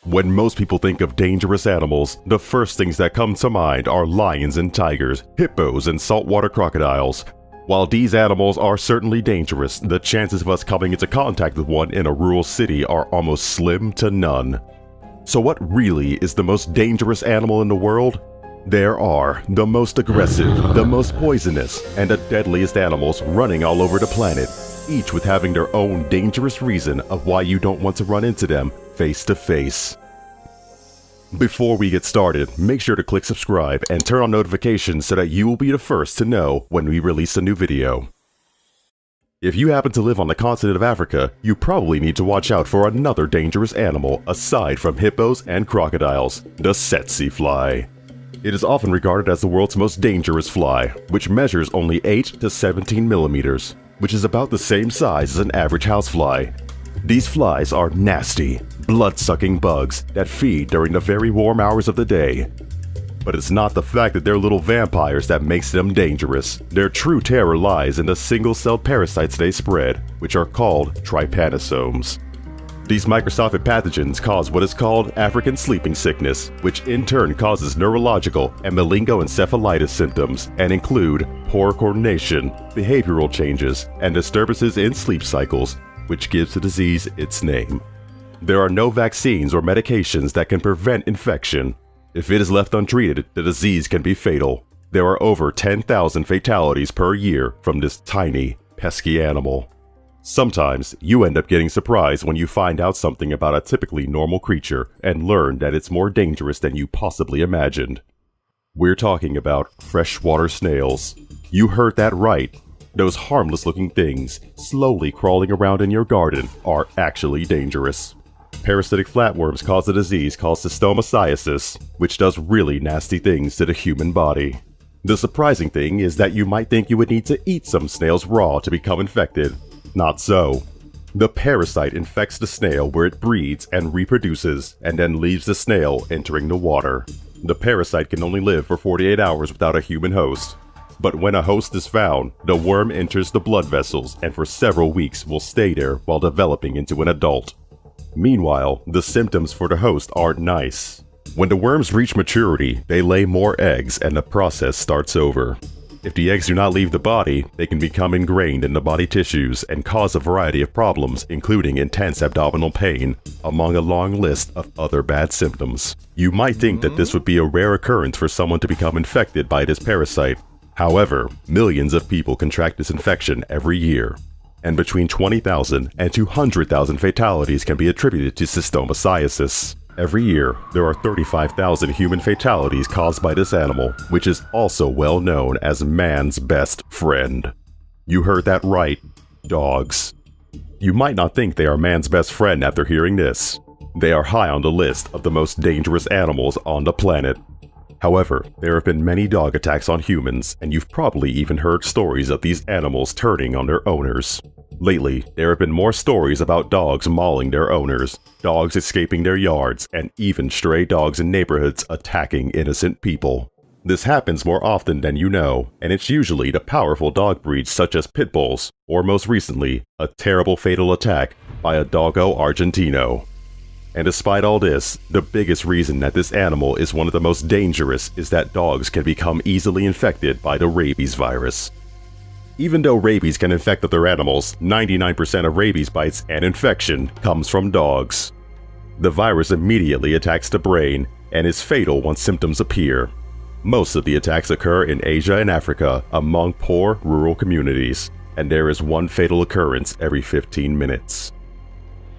When most people think of dangerous animals, the first things that come to mind are lions and tigers, hippos and saltwater crocodiles. While these animals are certainly dangerous, the chances of us coming into contact with one in a rural city are almost slim to none. So what really is the most dangerous animal in the world? There are the most aggressive, the most poisonous, and the deadliest animals running all over the planet, each with having their own dangerous reason of why you don't want to run into them face to face. Before we get started, make sure to click subscribe and turn on notifications so that you will be the first to know when we release a new video. If you happen to live on the continent of Africa, you probably need to watch out for another dangerous animal aside from hippos and crocodiles, the tsetse fly. It is often regarded as the world's most dangerous fly, which measures only 8 to 17 millimeters, which is about the same size as an average housefly. These flies are nasty, blood-sucking bugs that feed during the very warm hours of the day. But it's not the fact that they're little vampires that makes them dangerous. Their true terror lies in the single-celled parasites they spread, which are called trypanosomes. These microscopic pathogens cause what is called African sleeping sickness, which in turn causes neurological and meningoencephalitis symptoms and include poor coordination, behavioral changes, and disturbances in sleep cycles, which gives the disease its name. There are no vaccines or medications that can prevent infection. If it is left untreated, the disease can be fatal. There are over 10,000 fatalities per year from this tiny, pesky animal. Sometimes, you end up getting surprised when you find out something about a typically normal creature and learn that it's more dangerous than you possibly imagined. We're talking about freshwater snails. You heard that right. Those harmless-looking things, slowly crawling around in your garden, are actually dangerous. Parasitic flatworms cause a disease called stomatiasis, which does really nasty things to the human body. The surprising thing is that you might think you would need to eat some snails raw to become infected. Not so. The parasite infects the snail where it breeds and reproduces, and then leaves the snail entering the water. The parasite can only live for 48 hours without a human host. But when a host is found, the worm enters the blood vessels and for several weeks will stay there while developing into an adult. Meanwhile, the symptoms for the host aren't nice. When the worms reach maturity, they lay more eggs and the process starts over. If the eggs do not leave the body, they can become ingrained in the body tissues and cause a variety of problems, including intense abdominal pain, among a long list of other bad symptoms. You might think that this would be a rare occurrence for someone to become infected by this parasite. However, millions of people contract this infection every year, and between 20,000 and 200,000 fatalities can be attributed to stomatiasis. Every year, there are 35,000 human fatalities caused by this animal, which is also well known as man's best friend. You heard that right, dogs. You might not think they are man's best friend after hearing this. They are high on the list of the most dangerous animals on the planet. However, there have been many dog attacks on humans, and you've probably even heard stories of these animals turning on their owners. Lately, there have been more stories about dogs mauling their owners, dogs escaping their yards, and even stray dogs in neighborhoods attacking innocent people. This happens more often than you know, and it's usually the powerful dog breeds such as pit bulls, or most recently, a terrible fatal attack by a Doggo Argentino. And despite all this, the biggest reason that this animal is one of the most dangerous is that dogs can become easily infected by the rabies virus. Even though rabies can infect other animals, 99% of rabies bites and infection comes from dogs. The virus immediately attacks the brain and is fatal once symptoms appear. Most of the attacks occur in Asia and Africa among poor rural communities, and there is one fatal occurrence every 15 minutes.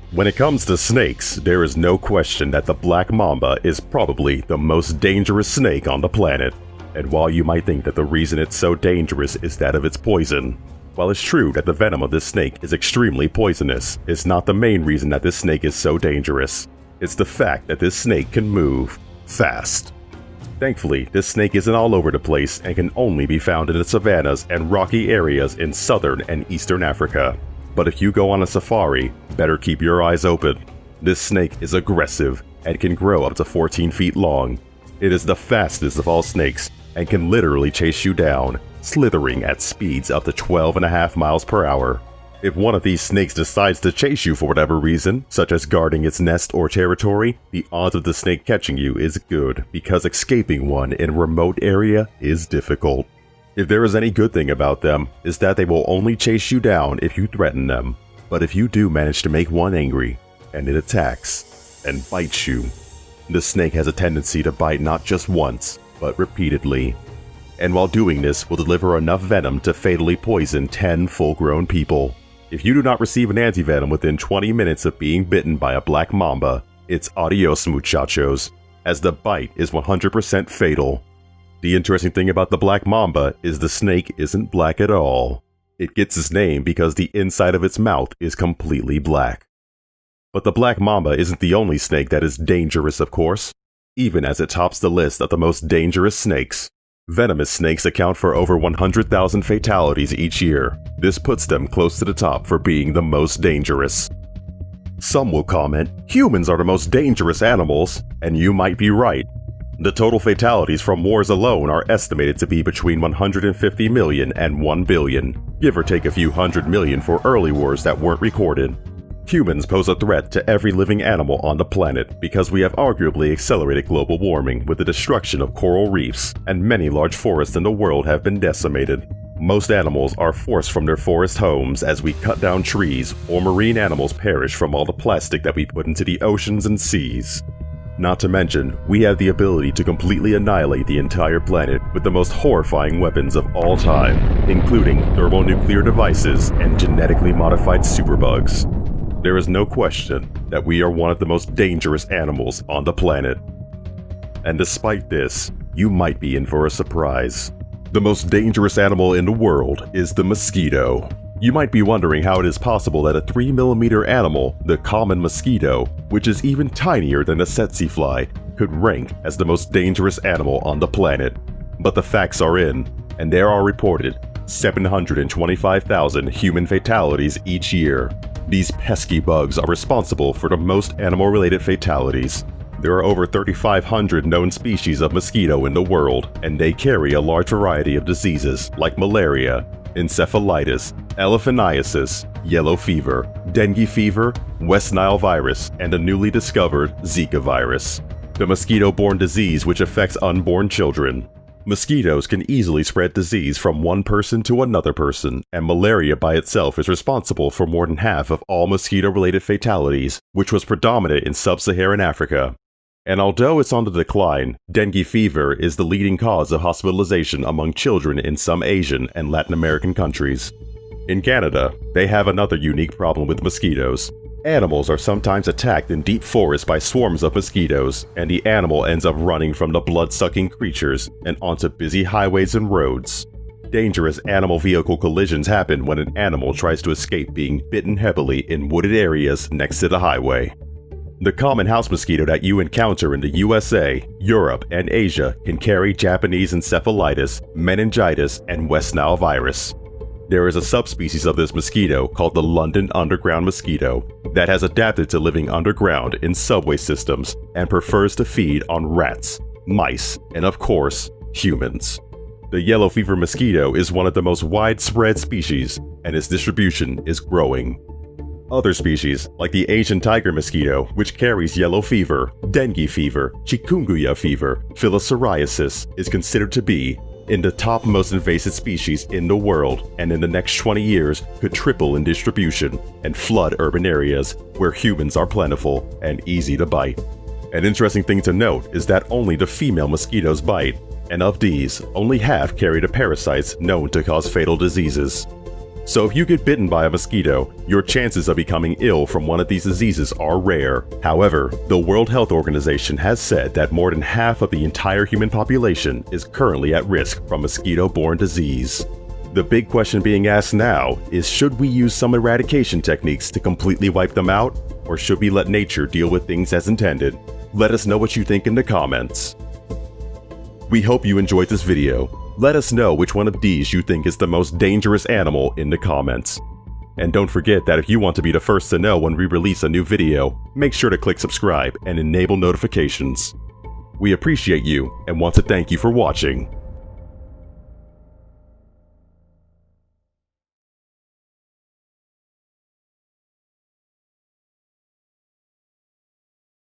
When it comes to snakes, there is no question that the black mamba is probably the most dangerous snake on the planet. And while you might think that the reason it's so dangerous is that of its poison, while it's true that the venom of this snake is extremely poisonous, it's not the main reason that this snake is so dangerous. It's the fact that this snake can move fast. Thankfully, this snake isn't all over the place and can only be found in the savannas and rocky areas in southern and eastern Africa. But if you go on a safari, better keep your eyes open. This snake is aggressive and can grow up to 14 feet long. It is the fastest of all snakes and can literally chase you down, slithering at speeds up to 12.5 miles per hour. If one of these snakes decides to chase you for whatever reason, such as guarding its nest or territory, the odds of the snake catching you is good, because escaping one in a remote area is difficult. If there is any good thing about them, is that they will only chase you down if you threaten them. But if you do manage to make one angry, and it attacks, and bites you, the snake has a tendency to bite not just once, but repeatedly. And while doing this will deliver enough venom to fatally poison 10 full-grown people. If you do not receive an antivenom within 20 minutes of being bitten by a black mamba, it's adios muchachos, as the bite is 100% fatal. The interesting thing about the black mamba is the snake isn't black at all. It gets its name because the inside of its mouth is completely black. But the black mamba isn't the only snake that is dangerous, of course, even as it tops the list of the most dangerous snakes. Venomous snakes account for over 100,000 fatalities each year. This puts them close to the top for being the most dangerous. Some will comment, humans are the most dangerous animals, and you might be right. The total fatalities from wars alone are estimated to be between 150 million and 1 billion, give or take a few hundred million for early wars that weren't recorded. Humans pose a threat to every living animal on the planet because we have arguably accelerated global warming with the destruction of coral reefs, and many large forests in the world have been decimated. Most animals are forced from their forest homes as we cut down trees, or marine animals perish from all the plastic that we put into the oceans and seas. Not to mention, we have the ability to completely annihilate the entire planet with the most horrifying weapons of all time, including thermonuclear devices and genetically modified superbugs. There is no question that we are one of the most dangerous animals on the planet. And despite this, you might be in for a surprise. The most dangerous animal in the world is the mosquito. You might be wondering how it is possible that a 3mm animal, the common mosquito, which is even tinier than a tsetse fly, could rank as the most dangerous animal on the planet. But the facts are in, and there are reported 725,000 human fatalities each year. These pesky bugs are responsible for the most animal-related fatalities. There are over 3,500 known species of mosquito in the world, and they carry a large variety of diseases like malaria, encephalitis, elephantiasis, yellow fever, dengue fever, West Nile virus, and a newly discovered Zika virus, the mosquito-borne disease which affects unborn children. Mosquitoes can easily spread disease from one person to another person, and malaria by itself is responsible for more than half of all mosquito-related fatalities, which was predominant in sub-Saharan Africa. And although it's on the decline, dengue fever is the leading cause of hospitalization among children in some Asian and Latin American countries. In Canada, they have another unique problem with mosquitoes. Animals are sometimes attacked in deep forests by swarms of mosquitoes, and the animal ends up running from the blood-sucking creatures and onto busy highways and roads. Dangerous animal vehicle collisions happen when an animal tries to escape being bitten heavily in wooded areas next to the highway. The common house mosquito that you encounter in the USA, Europe, and Asia can carry Japanese encephalitis, meningitis, and West Nile virus. There is a subspecies of this mosquito called the London underground mosquito that has adapted to living underground in subway systems and prefers to feed on rats, mice, and of course, humans. The yellow fever mosquito is one of the most widespread species, and its distribution is growing. Other species, like the Asian tiger mosquito, which carries yellow fever, dengue fever, chikungunya fever, filariasis, is considered to be in the top most invasive species in the world, and in the next 20 years could triple in distribution and flood urban areas where humans are plentiful and easy to bite. An interesting thing to note is that only the female mosquitoes bite, and of these, only half carry the parasites known to cause fatal diseases. So if you get bitten by a mosquito, your chances of becoming ill from one of these diseases are rare. However, the World Health Organization has said that more than half of the entire human population is currently at risk from mosquito-borne disease. The big question being asked now is, should we use some eradication techniques to completely wipe them out, or should we let nature deal with things as intended? Let us know what you think in the comments. We hope you enjoyed this video. Let us know which one of these you think is the most dangerous animal in the comments. And don't forget that if you want to be the first to know when we release a new video, make sure to click subscribe and enable notifications. We appreciate you and want to thank you for watching.